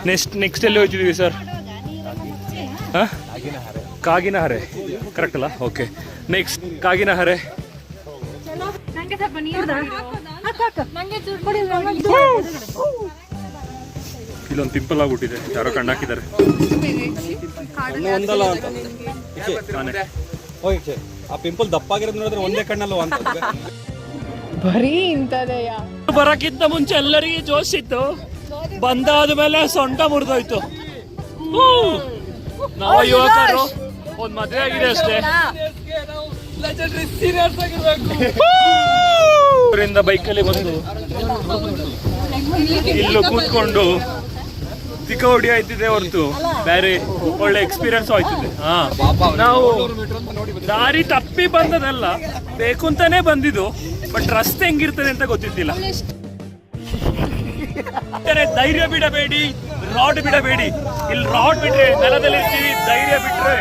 Next ಎಲ್ಲಿ ಹೋಗ್ತಿದ್ದೀವಿ sir? Kaginahare correct ಅಲ್ಲ? Okay, next Kaginahare. ಇಲ್ಲೊಂದು ಪಿಂಪಲ್ ಆಗ್ಬಿಟ್ಟಿದೆ, ಯಾರೋ ಕಣ್ಣು ಹಾಕಿದ್ದಾರೆ. ಆ ಪಿಂಪಲ್ ದಪ್ಪ ಆಗಿರೋದು ನೋಡಿದ್ರೆ ಒಂದೇ ಕಣ್ಣಲ್ಲ ಅಂತ ಬರೀ ಇಂಥದೆಯ. ಬರಕ್ಕಿಂತ ಮುಂಚೆ ಎಲ್ಲರಿಗೆ ಜೋಶ್ ಇತ್ತು, ಬಂದಾದ ಮೇಲೆ ಸೊಂಟ ಮುರಿದೋಯ್ತು. ನಾವು ಯುವಕರು ಒಂದ್ ಮದುವೆ ಆಗಿದೆ ಅಷ್ಟೇ. ಅವರಿಂದ ಬೈಕಲ್ಲಿ ಬಂದು ಇಲ್ಲೂ ಕೂತ್ಕೊಂಡು ತಿಕ್ಕ ಹೊಡಿ ಆಯ್ತಿದೆ ಹೊರತು ಬೇರೆ ಒಳ್ಳೆ ಎಕ್ಸ್ಪೀರಿಯನ್ಸ್ ಆಯ್ತಿದೆ. ನಾವು ದಾರಿ ತಪ್ಪಿ ಬಂದದಲ್ಲ, ಬೇಕು ಅಂತಾನೆ ಬಂದಿದ್ದು. ಬಟ್ ರಸ್ತೆ ಹೆಂಗಿರ್ತದೆ ಅಂತ ಗೊತ್ತಿದ್ದಿಲ್ಲ. ಧೈರ್ಯ ಬಿಡಬೇಡಿ, ರಾಡ್ ಬಿಡಬೇಡಿ. ಇಲ್ಲಿ ರಾಡ್ ಬಿಟ್ರೆ ನೆಲದಲ್ಲಿ ಇರ್ತೀವಿ, ಧೈರ್ಯ ಬಿಟ್ರೆ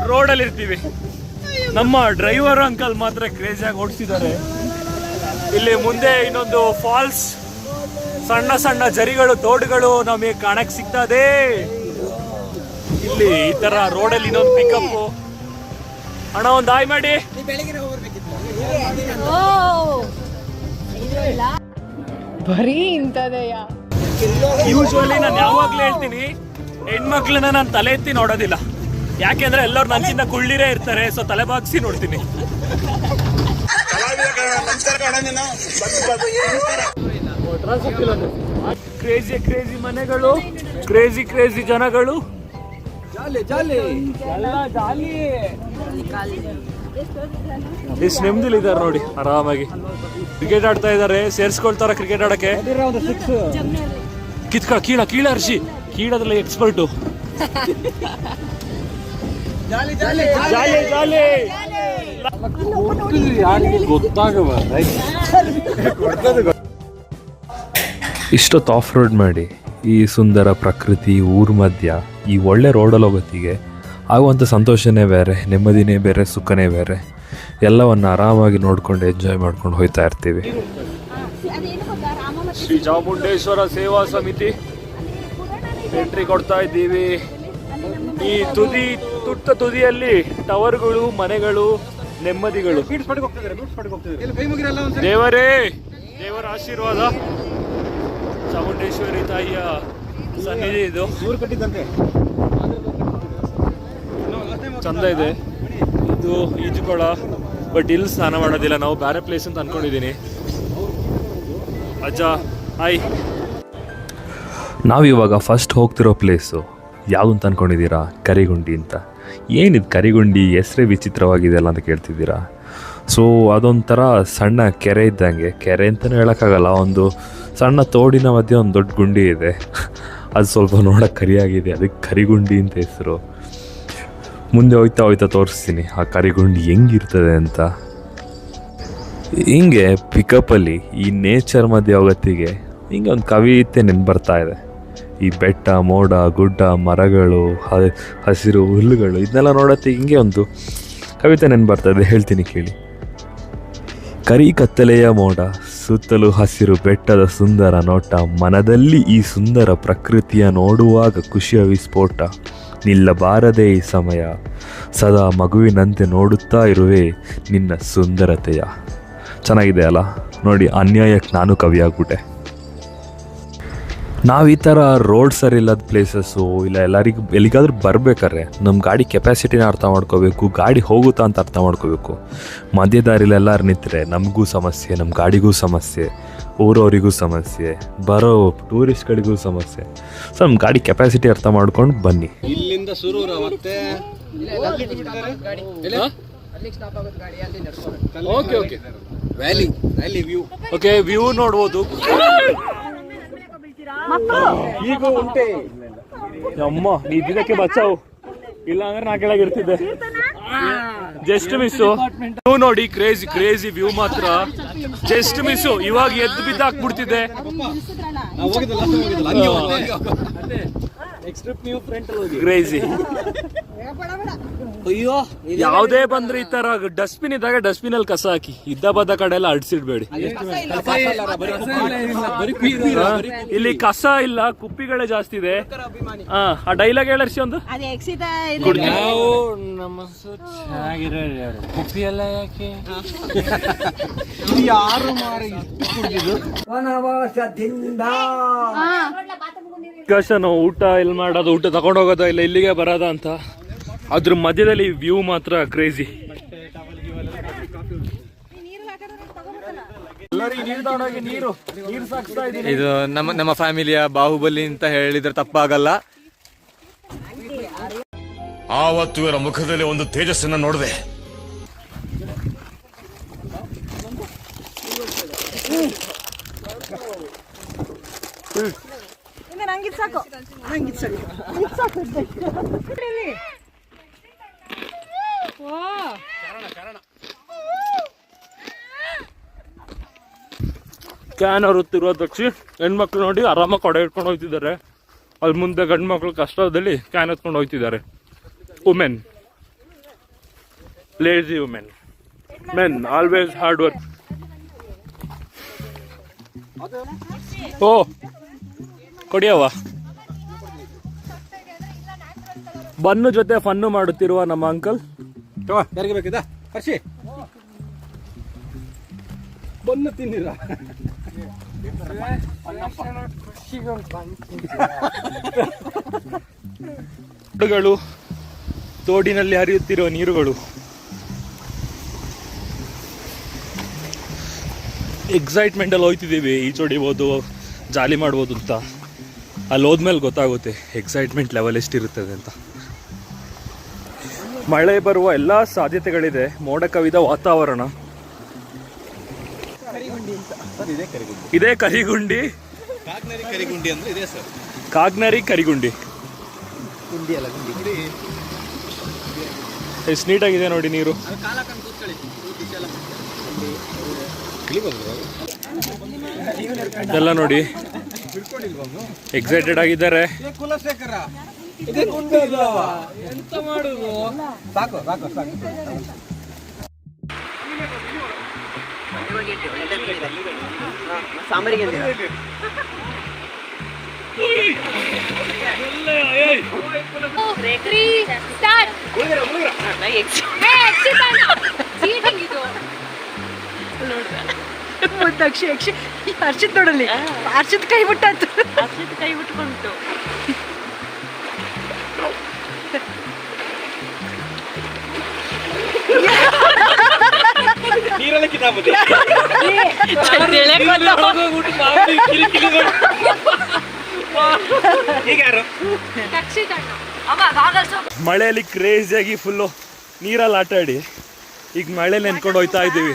ರೋಡಲ್ಲಿ ಇರ್ತೀವಿ. ನಮ್ಮ ಡ್ರೈವರ್ ಅಂಕಲ್ ಮಾತ್ರ ಕ್ರೇಜಿಯಾಗಿ ಓಡಿಸಿದ್ದಾರೆ. ಇಲ್ಲಿ ಮುಂದೆ ಇನ್ನೊಂದು ಫಾಲ್ಸ್, ಸಣ್ಣ ಸಣ್ಣ ಜರಿಗಳು, ತೋಡುಗಳು ನಮಗೆ ಕಾಣಕ್ ಸಿಗ್ತದೆ. ಇಲ್ಲಿ ಈ ತರ ರೋಡಲ್ಲಿ ಇನ್ನೊಂದು ಪಿಕಪ್. ಅಣ್ಣ ಒಂದು ಹಾಯ್ ಮಾಡಿ. ಬರೀ ಇಂಥದೆಯ. ಯೂಶುವಲಿ ನಾನು ಯಾವಾಗ್ಲೂ ಹೇಳ್ತೀನಿ, ಹೆಣ್ಮಕ್ಳನ್ನ ನಾನು ತಲೆ ಎತ್ತಿ ನೋಡೋದಿಲ್ಲ. ಯಾಕೆಂದ್ರೆ ಎಲ್ಲರೂ ನನ್ಕಿಂತ ಕುಳ್ಳಿರೇ ಇರ್ತಾರೆ, ಸೊ ತಲೆ ಬಾಗಿಸಿ ನೋಡ್ತೀನಿ. ಕ್ರೇಜಿ ಕ್ರೇಜಿ ಮನೆಗಳು, ಕ್ರೇಜಿ ಕ್ರೇಜಿ ಜನಗಳು. ಎಷ್ಟು ನೆಮ್ಮದಿಲಿ ಇದ್ದಾರೆ ನೋಡಿ, ಆರಾಮಾಗಿ ಕ್ರಿಕೆಟ್ ಆಡ್ತಾ ಇದ್ದಾರೆ. ಸೇರ್ಸ್ಕೊಳ್ತಾರ ಕ್ರಿಕೆಟ್ ಆಡಕ್ಕೆ. ಕೀಳ ಕೀಳ ಹರ್ಷಿ, ಕೀಳದ್ರಲ್ಲಿ ಎಕ್ಸ್ಪರ್ಟು. ಇಷ್ಟೊತ್ತು ಆಫ್ ರೋಡ್ ಮಾಡಿ ಈ ಸುಂದರ ಪ್ರಕೃತಿ ಊರ್ ಮಧ್ಯ ಈ ಒಳ್ಳೆ ರೋಡಲ್ಲಿ ಹೋಗೋತ್ತಿಗೆ ಆಗುವಂಥ ಸಂತೋಷನೇ ಬೇರೆ, ನೆಮ್ಮದಿನೇ ಬೇರೆ, ಸುಖನೇ ಬೇರೆ. ಎಲ್ಲವನ್ನು ಆರಾಮಾಗಿ ನೋಡ್ಕೊಂಡು ಎಂಜಾಯ್ ಮಾಡ್ಕೊಂಡು ಹೋಗ್ತಾ ಇರ್ತೀವಿ. ಶ್ರೀ ಚಾಮುಂಡೇಶ್ವರ ಸೇವಾ ಸಮಿತಿ ಎಂಟ್ರಿ ಕೊಡ್ತಾ ಇದ್ದೀವಿ. ಈ ತುಟ್ಟ ತುದಿಯಲ್ಲಿ ಟವರ್ಗಳು, ಮನೆಗಳು, ನೆಮ್ಮದಿಗಳು. ದೇವರ ಆಶೀರ್ವಾದ, ಚಾಮುಂಡೇಶ್ವರಿ ತಾಯಿಯ ಸನ್ನಿಧಿ ಇದು. ಚಂದ ಇದೆ. ಇದು ಈಜುಕೊಳ, ಬಟ್ ಇಲ್ಲಿ ಸ್ನಾನ ಮಾಡೋದಿಲ್ಲ ನಾವು, ಬೇರೆ ಪ್ಲೇಸ್ ಅಂತ ಅನ್ಕೊಂಡಿದ್ದೀನಿ. ಅಜ್ಜ ಹಾಯ್. ನಾವಿವಾಗ ಫಸ್ಟ್ ಹೋಗ್ತಿರೋ ಪ್ಲೇಸು ಯಾವುದು ಅಂತ ಅಂದ್ಕೊಂಡಿದ್ದೀರಾ? ಕರಿಗುಂಡಿ ಅಂತ. ಏನಿದು ಕರಿಗುಂಡಿ, ಹೆಸರೇ ವಿಚಿತ್ರವಾಗಿದೆ ಅಲ್ಲ ಅಂತ ಕೇಳ್ತಿದ್ದೀರಾ? ಸೊ ಅದೊಂಥರ ಸಣ್ಣ ಕೆರೆ ಇದ್ದಂಗೆ, ಕೆರೆ ಅಂತಲೇ ಹೇಳೋಕ್ಕಾಗಲ್ಲ, ಒಂದು ಸಣ್ಣ ತೋಡಿನ ಮಧ್ಯೆ ಒಂದು ದೊಡ್ಡ ಗುಂಡಿ ಇದೆ. ಅದು ಸ್ವಲ್ಪ ನೋಡೋಕೆ ಕರಿಯಾಗಿದೆ, ಅದಕ್ಕೆ ಕರಿಗುಂಡಿ ಅಂತ ಹೆಸರು. ಮುಂದೆ ಹೋಯ್ತಾ ಹೋಯ್ತಾ ತೋರಿಸ್ತೀನಿ ಆ ಕರಿಗುಂಡಿ ಹೆಂಗಿರ್ತದೆ ಅಂತ. ಹಿಂಗೆ ಪಿಕಪ್ಪಲ್ಲಿ ಈ ನೇಚರ್ ಮಧ್ಯೆ ಹೋಗೋತ್ತಿಗೆ ಹಿಂಗೆ ಒಂದು ಕವಿತೆ ನೆನ್ಪು ಬರ್ತಾ ಇದೆ. ಈ ಬೆಟ್ಟ, ಮೋಡ, ಗುಡ್ಡ, ಮರಗಳು, ಹಸಿರು ಹುಲ್ಲುಗಳು, ಇದನ್ನೆಲ್ಲ ನೋಡೋತ್ತಿಗೆ ಹಿಂಗೆ ಒಂದು ಕವಿತೆ ನೆನ್ಪು ಬರ್ತದೆ, ಹೇಳ್ತೀನಿ ಕೇಳಿ. ಕರಿ ಕತ್ತಲೆಯ ಮೋಡ, ಸುತ್ತಲೂ ಹಸಿರು ಬೆಟ್ಟದ ಸುಂದರ ನೋಟ, ಮನದಲ್ಲಿ ಈ ಸುಂದರ ಪ್ರಕೃತಿಯ ನೋಡುವಾಗ ಖುಷಿಯ ವಿಸ್ಫೋಟ, ನಿಲ್ಲಬಾರದೆ ಈ ಸಮಯ, ಸದಾ ಮಗುವಿನಂತೆ ನೋಡುತ್ತಾ ಇರುವೆ ನಿನ್ನ ಸುಂದರತೆಯ. ಚೆನ್ನಾಗಿದೆ ಅಲ್ಲ? ನೋಡಿ, ಅನ್ಯಾಯಕ್ಕೆ ನಾನು ಕವಿ ಆಗ್ಬಿಟ್ಟೆ. ನಾವು ಈ ಥರ ರೋಡ್ ಸರಿ ಇಲ್ಲದ ಪ್ಲೇಸಸ್ಸು ಇಲ್ಲ ಎಲ್ಲಿಗಾದ್ರೂ ಬರ್ಬೇಕಾದ್ರೆ ನಮ್ಮ ಗಾಡಿ ಕೆಪಾಸಿಟಿನ ಅರ್ಥ ಮಾಡ್ಕೋಬೇಕು, ಗಾಡಿ ಹೋಗುತ್ತಾ ಅಂತ ಅರ್ಥ ಮಾಡ್ಕೋಬೇಕು. ಮಧ್ಯ ದಾರಿಲಿ ಎಲ್ಲರೂ ನಿಂತರೆ ನಮಗೂ ಸಮಸ್ಯೆ, ನಮ್ಮ ಗಾಡಿಗೂ ಸಮಸ್ಯೆ, ಊರವರಿಗೂ ಸಮಸ್ಯೆ, ಬರೋ ಟೂರಿಸ್ಟ್ಗಳಿಗೂ ಸಮಸ್ಯೆ. ಸೊ ನಮ್ಮ ಗಾಡಿ ಕೆಪಾಸಿಟಿ ಅರ್ಥ ಮಾಡ್ಕೊಂಡು ಬನ್ನಿ. ಇಲ್ಲಿಂದ ಶುರು ಮತ್ತೆ ಓಕೆ, ವ್ಯೂ ನೋಡ್ಬೋದು. ಈಗ ಉಂಟೆ ಅಮ್ಮ, ನೀ ಇದಕ್ಕೆ ಬಚಾವು, ಇಲ್ಲ ಅಂದ್ರೆ ನಾ ಕೆಳಗಿರ್ತಿದ್ದೆ. Just miss. ವ್ಯೂ ನೋಡಿ, ಕ್ರೇಜಿ ಕ್ರೇಜಿ ವ್ಯೂ ಮಾತ್ರ. Just miss. ಇವಾಗ ಎದ್ದು ಬಿದ್ದು ಹಾಕ್ಬಿಡ್ತಿದ್ದೆ. ನಾವು ಹೋಗಿದ್ದಲ್ಲ ಹಂಗೆ ನೆಕ್ಸ್ಟ್ ಟ್ರಿಪ್ ನೀವು ಫ್ರೆಂಡ್ ಅಲ್ಲಿ ಹೋಗಿ. ಕ್ರೇಜಿ. ಅಯ್ಯೋ ಯಾವುದೇ ಬಂದ್ರೆ ಈ ತರ ಡಸ್ಟ್ಬಿನ್ ಇದ್ದಾಗ ಡಸ್ಟ್ಬಿನ್ ಅಲ್ಲಿ ಕಸ ಹಾಕಿ, ಇದ್ದ ಬದ್ದ ಕಡೆ ಎಲ್ಲ ಅಡ್ಸಿಡ್ಬೇಡಿ. ಇಲ್ಲಿ ಕಸ ಇಲ್ಲ, ಕುಪ್ಪಿಗಳೇ ಜಾಸ್ತಿ ಇದೆ. ಆ ಡೈಲಾಗ್ ಹೇಳರ್ಸಿ ಒಂದು. ನಾವು ನಮ್ಮ ಚೆನ್ನಾಗಿರೋರು ಕುಪ್ಪಿ ಎಲ್ಲ ಯಾಕೆ ಯಾರು ಮಾರಿ ನಾವು ಊಟ ಇಲ್ಲಿ ಮಾಡೋದು, ಊಟ ತಗೊಂಡು ಹೋಗೋದ ಇಲ್ಲ ಇಲ್ಲಿಗೆ ಬರೋದ ಅಂತ. ಅದ್ರ ಮಧ್ಯದಲ್ಲಿ ವ್ಯೂ ಮಾತ್ರ ಕ್ರೇಜಿ. ಇದು ನಮ್ಮ ಫ್ಯಾಮಿಲಿಯ ಬಾಹುಬಲಿ ಅಂತ ಹೇಳಿದ್ರೆ ತಪ್ಪಾಗಲ್ಲ. ಆವತ್ತು ಇವರ ಮುಖದಲ್ಲಿ ಒಂದು ತೇಜಸ್ಸನ್ನ ನೋಡಿದೆ. ಕ್ಯಾನ್ ಹೊರುತ್ತಿರುವ ದಕ್ಷಿ ಹೆಣ್ಮಕ್ಳು ನೋಡಿ ಆರಾಮಾಗಿ ಕೊಡೆ ಇಟ್ಕೊಂಡು ಹೋಗ್ತಿದ್ದಾರೆ. ಅಲ್ಲಿ ಮುಂದೆ ಗಂಡು ಮಕ್ಳು ಕಷ್ಟದಲ್ಲಿ ಕ್ಯಾನ್ ಎತ್ಕೊಂಡು ಹೋಗ್ತಿದ್ದಾರೆ. Women, lazy women. Men always hard work. ಓ ಕೊಡಿಯವ. ಬನ್ನು ಜೊತೆ ಫನ್ನು ಮಾಡುತ್ತಿರುವ ನಮ್ಮ ಅಂಕಲ್. ಯಾರಿಗೆ ಬೇಕಿದ್ದ ಹರ್ಷಿ ಬನ್ನು ತಿನ್ನಿರ. ಗಳು, ತೋಡಿನಲ್ಲಿ ಹರಿಯುತ್ತಿರುವ ನೀರುಗಳು. ಎಕ್ಸೈಟ್ಮೆಂಟ್ ಅಲ್ಲಿ ಹೋಗ್ತಿದ್ದೀವಿ. ಈಜೊಡಿಬೋದು, ಜಾಲಿ ಮಾಡ್ಬೋದು ಅಂತ. ಅಲ್ಲಿ ಹೋದ್ಮೇಲೆ ಗೊತ್ತಾಗುತ್ತೆ ಎಕ್ಸೈಟ್ಮೆಂಟ್ ಲೆವೆಲ್ ಎಷ್ಟಿರುತ್ತದೆ ಅಂತ. ಮಳೆ ಬರುವ ಎಲ್ಲ ಸಾಧ್ಯತೆಗಳಿದೆ. ಮೋಡ ಕವಿದ ವಾತಾವರಣ. ಇದೇ ಕರಿಗುಂಡಿ. ಕಾಗ್ನರಿ ಕರಿಗುಂಡಿ ಅಂದ್ರೆ ಇದೆ ಸರ್. ಕಾಗ್ನರಿ ಕರಿಗುಂಡಿ ಎಷ್ಟು ನೀಟಾಗಿದೆ ನೋಡಿ ನೀರು. ಎಲ್ಲ ನೋಡಿ ಎಕ್ಸೈಟೆಡ್ ಆಗಿದ್ದಾರೆ. ಎಂತ ಮಾಡುದು? ಸಾಕು ಸಾಕು ಸಾಕು. ಹರ್ಷಿತ್ ನೋಡಲಿ, ಹರ್ಷಿತ್ ಕೈ ಬಿಟ್ಟಾತು. ಕೈ ಬಿಟ್ಕೊಂತು. ನೀರೆಲ್ಲ ಕಿತ್ತಾಗುತ್ತೆ. ಮಳೆಯಲ್ಲಿ ಕ್ರೇಜಿಯಾಗಿ ಫುಲ್ಲು ನೀರಲ್ಲಿ ಆಟ ಆಡಿ ಈಗ ಮಳೆ ನೆನ್ಕೊಂಡು ಹೋಗ್ತಾ ಇದ್ದೀವಿ.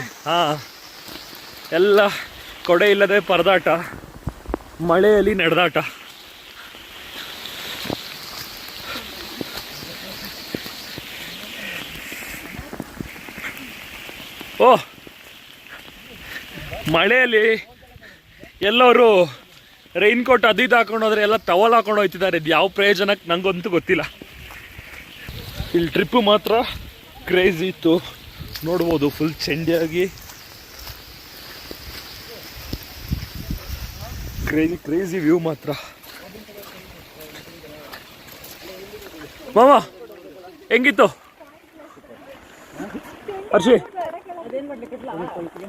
ಎಲ್ಲ ಕೊಡೆ ಇಲ್ಲದೆ ಪರದಾಟ, ಮಳೆಯಲ್ಲಿ ನಡೆದಾಟ. ಓ ಮಳೆಯಲ್ಲಿ ಎಲ್ಲರೂ ರೈನ್ ಕೋಟ್ ಅದು ಇದು ಹಾಕೊಂಡು ಹೋದ್ರೆ ಎಲ್ಲ ಟವಲ್ ಹಾಕೊಂಡು ಹೋಗ್ತಿದ್ದಾರೆ. ಇದು ಯಾವ ಪ್ರಯೋಜನಕ್ಕೆ ನಂಗಂತೂ ಗೊತ್ತಿಲ್ಲ. ಇಲ್ಲಿ ಟ್ರಿಪ್ಪು ಮಾತ್ರ ಕ್ರೇಜಿ ಇತ್ತು. ನೋಡ್ಬೋದು ಫುಲ್ ಚಂಡಿಯಾಗಿ ಕ್ರೇಜಿ ವ್ಯೂ ಮಾತ್ರ. ಮಾಮ ಹೆಂಗಿತ್ತು ಹರ್ಷಿ?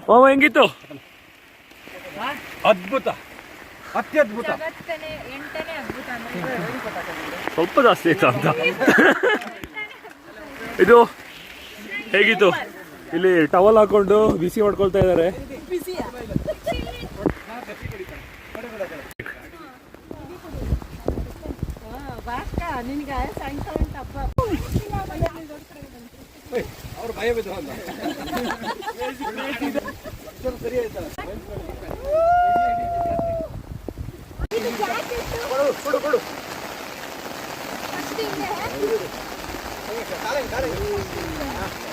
ಮಾಮ ಹೆಂಗಿತ್ತು? ಅದ್ಭುತ, ಅತ್ಯದ್ಭುತ. ಸ್ವಲ್ಪ ಜಾಸ್ತಿ ಆಯ್ತು ಅಂತ. ಇದು ಹೇಗಿತ್ತು? ಇಲ್ಲಿ ಟವಲ್ ಹಾಕೊಂಡು ಬಿಸಿ ಮಾಡ್ಕೊಳ್ತಾ ಇದ್ದಾರೆ. ಅವ್ರು ಭಯ ಬಿದ್ರು ಅಲ್ಲ. ಸರಿ ಆಯ್ತಲ್ಲ. ಕೊಡು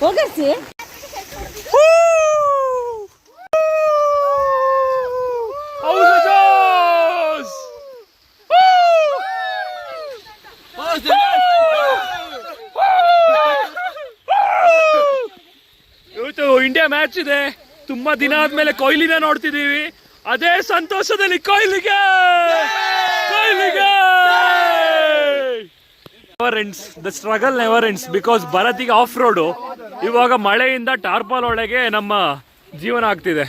ಹೋಗಸಿ ಮ್ಯಾಚ್ ಇದೆ. ತುಂಬಾ ದಿನ ಆದ್ಮೇಲೆ ಕೊಹ್ಲಿನ ನೋಡ್ತಿದೀವಿ. ಅದೇ ಸಂತೋಷದಲ್ಲಿ ಕೊಹ್ಲಿಗೆ never ends. The struggle never ends because ಭರತಿಗೆ ಆಫ್ ರೋಡು. ಇವಾಗ ಮಳೆಯಿಂದ ಟಾರ್ಪಾಲ್ ಒಳಗೆ ನಮ್ಮ ಜೀವನ ಆಗ್ತಿದೆ.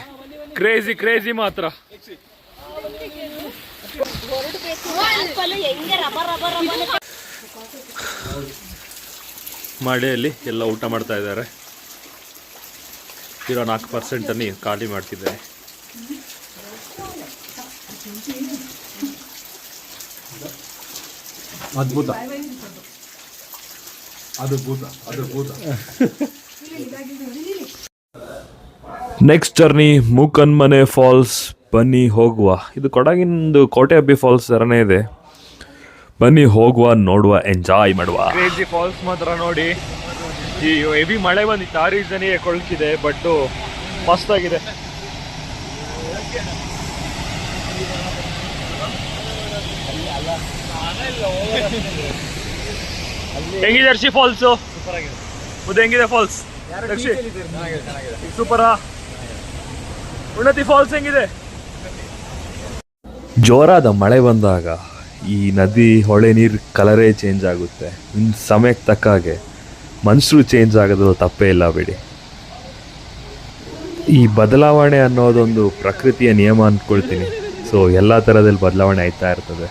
ಕ್ರೇಜಿ ಮಾತ್ರ. ಮಳೆಯಲ್ಲಿ ಎಲ್ಲ ಊಟ ಮಾಡ್ತಾ ಇದ್ದಾರೆ. ಇರೋ 4% ಅನ್ನು ಖಾಲಿ ಮಾಡ್ತಿದ್ದಾರೆ. ಅದ್ಭುತ. Next journey Mookanmane Falls. ಬನ್ನಿ ಹೋಗುವ. ಇದು ಕೊಡಗಿಂದು ಕೋಟೆ ಅಬ್ಬಿ ಫಾಲ್ಸ್ ಥರನೇ ಇದೆ. ಬನ್ನಿ ಹೋಗುವ, ನೋಡುವ, ಎಂಜಾಯ್ ಮಾಡುವ. ಕ್ರೇಜಿ ಫಾಲ್ಸ್ ಮಾತ್ರ ನೋಡಿ. ಈ ಹೆವಿ ಮಳೆ ಬಂದಿತ್ತು, ಆ ರೀಸನಿಗೆ ಕೊಳ್ತಿದೆ. ಬಟ್ ಮಸ್ತ್ ಆಗಿದೆ. ಹೆಂಗಿದೆ ಅರ್ಷಿ ಫಾಲ್ಸು? ಮುದ್ದೆ ಹೆಂಗಿದೆ ಫಾಲ್ಸ್? ಸೂಪರಾ. ಉನ್ನತಿ ಫಾಲ್ಸ್ ಹೆಂಗಿದೆ? ಜೋರಾದ ಮಳೆ ಬಂದಾಗ ಈ ನದಿ ಹೊಳೆ ನೀರು ಕಲರೇ ಚೇಂಜ್ ಆಗುತ್ತೆ. ಇನ್ನು ಸಮಯಕ್ಕೆ ತಕ್ಕ ಹಾಗೆ ಮನುಷ್ಯರು ಚೇಂಜ್ ಆಗೋದು ತಪ್ಪೇ ಇಲ್ಲ ಬಿಡಿ. ಈ ಬದಲಾವಣೆ ಅನ್ನೋದೊಂದು ಪ್ರಕೃತಿಯ ನಿಯಮ ಅಂದ್ಕೊಳ್ತೀನಿ. ಸೊ ಎಲ್ಲ ಥರದಲ್ಲಿ ಬದಲಾವಣೆ ಆಯ್ತಾ ಇರ್ತದೆ.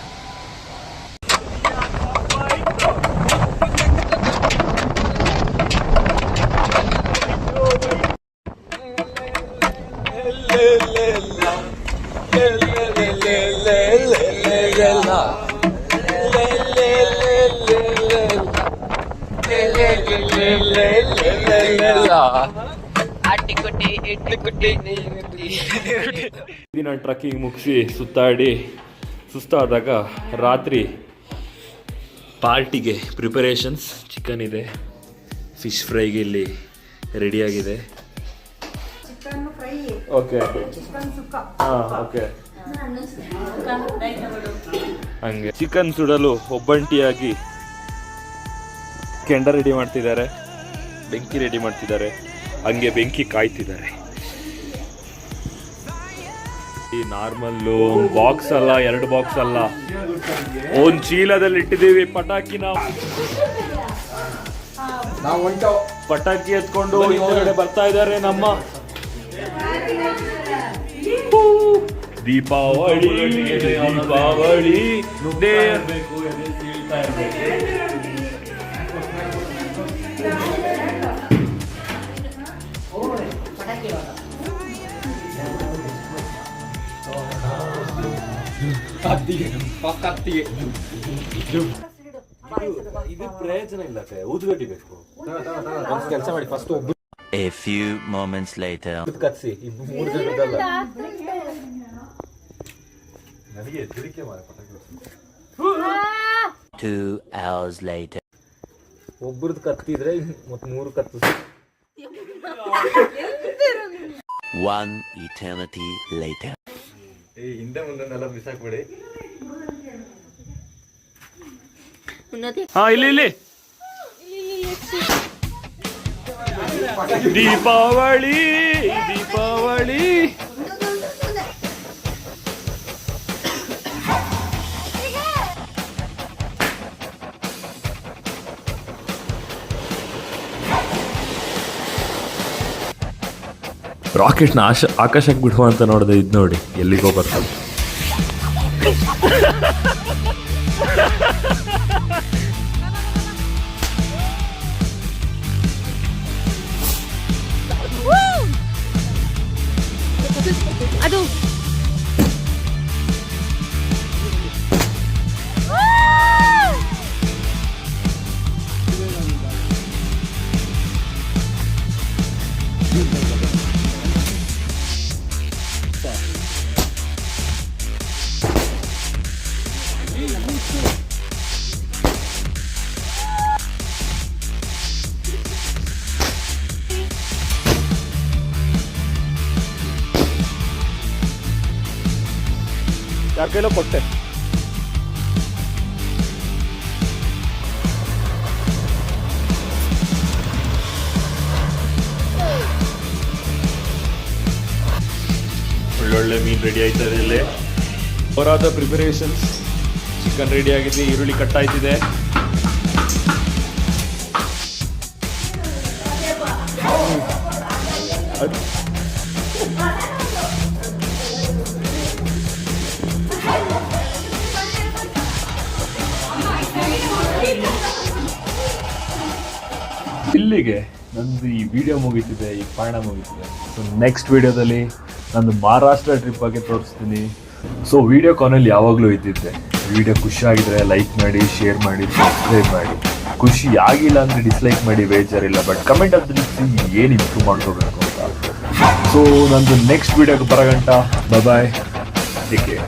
ದಿನ ಟ್ರಕ್ಕಿಂಗ್ ಮುಗಿಸಿ ಸುತ್ತಾಡಿ ಸುಸ್ತಾದಾಗ ರಾತ್ರಿ ಪಾರ್ಟಿಗೆ ಪ್ರಿಪರೇಷನ್ಸ್. ಚಿಕನ್ ಇದೆ, ಫಿಶ್ ಫ್ರೈಗೆ ಇಲ್ಲಿ ರೆಡಿಯಾಗಿದೆ. ಓಕೆ ಹಾಂ ಓಕೆ. ಹಂಗೆ ಚಿಕನ್ ಸುಡಲು ಒಬ್ಬಂಟಿಯಾಗಿ ಕೆಂಡ ರೆಡಿ ಮಾಡ್ತಿದ್ದಾರೆ, ಬೆಂಕಿ ರೆಡಿ ಮಾಡ್ತಿದ್ದಾರೆ, ಹಂಗೆ ಬೆಂಕಿ ಕಾಯ್ತಿದ್ದಾರೆ. ಈ ನಾರ್ಮಲ್ಲು ಬಾಕ್ಸ್ ಅಲ್ಲ, 2 ಬಾಕ್ಸ್ ಅಲ್ಲ, ಒಂದು ಚೀಲದಲ್ಲಿ ಇಟ್ಟಿದ್ದೀವಿ ಪಟಾಕಿನ. ಪಟಾಕಿ ಎತ್ಕೊಂಡು ಹೊರಗಡೆ ಬರ್ತಾ ಇದ್ದಾರೆ ನಮ್ಮ ದೀಪಾವಳಿ. ದೀಪಾವಳಿ ಇದು ಪ್ರಯೋಜನ ಇಲ್ಲ. ಊದುಗಡ್ಡಿ ಬೇಕು. ಕೆಲಸ ಮಾಡಿ ಫಸ್ಟ್ ಒಬ್ಬರು. A few moments later. ಕತ್ಸಿ 3 ಜನದಲ್ಲ. ನನಗೆ ಹೆದರಿಕೆ ಮಾರ ಪಟಾಕಿ. 2 hours later. ಒಬ್ಬರದ್ದು ಕತ್ತಿದ್ರೆ ಮತ್ತೆ 3 ಕತ್ತು. 1 eternity later. ಹಿಂದೆ ಮುಂದೆಲ್ಲ ಮಿಸ್ ಹಾಕ್ಬೇಡಿ. ಹಾ ಇಲ್ಲಿ ದೀಪಾವಳಿ. ರಾಕೆಟ್ನ ಆಕಾಶಕ್ಕೆ ಬಿಡುವ ಅಂತ ನೋಡಿದೆ. ಇದು ನೋಡಿ ಎಲ್ಲಿಗೋ ಬರ್ತದೆ. ಅದು ಯಾರ ಕೈಲೋ ಕೊಟ್ಟೆ. ಒಳ್ಳೊಳ್ಳೆ ಮೀನು ರೆಡಿ ಆಯ್ತದೆ ಇಲ್ಲಿ. ಅವರಾದ ಪ್ರಿಪರೇಷನ್ಸ್, ಚಿಕನ್ ರೆಡಿ ಆಗಿದೆ, ಈರುಳ್ಳಿ ಕಟ್ ಆಯ್ತಿದೆ. ಇಲ್ಲಿಗೆ ನಂದು ಈ ವಿಡಿಯೋ ಮುಗೀತಿದೆ, ಈ ಪಯಣ ಮುಗೀತಿದೆ. ಸೊ ನೆಕ್ಸ್ಟ್ ವಿಡಿಯೋದಲ್ಲಿ ನಂದು ಮಹಾರಾಷ್ಟ್ರ ಟ್ರಿಪ್ ಬಗ್ಗೆ ತೋರಿಸ್ತೀನಿ. ಸೊ ವಿಡಿಯೋ ಕಾನಲ್ಲಿ ಯಾವಾಗಲೂ ಇದ್ದಿದ್ದೆ. ವಿಡಿಯೋ ಖುಷಿ ಆಗಿದ್ರೆ ಲೈಕ್ ಮಾಡಿ, ಶೇರ್ ಮಾಡಿ, ಸಬ್ಸ್ಕ್ರೈಬ್ ಮಾಡಿ. ಖುಷಿ ಆಗಿಲ್ಲ ಅಂದರೆ ಡಿಸ್ಲೈಕ್ ಮಾಡಿ, ಬೇಜಾರಿಲ್ಲ. ಬಟ್ ಕಮೆಂಟ್ ಅಂತ ತಿಳಿಸಿ ಏನು ಇಂಪ್ರೂವ್ ಮಾಡ್ಕೋಬೇಕು ಅಂತ. ಸೊ ನಂದು ನೆಕ್ಸ್ಟ್ ವಿಡಿಯೋಗೆ ಬರೋಗಂಟ ಬಾಯ್, ಟೇಕ್ ಕೇರ್.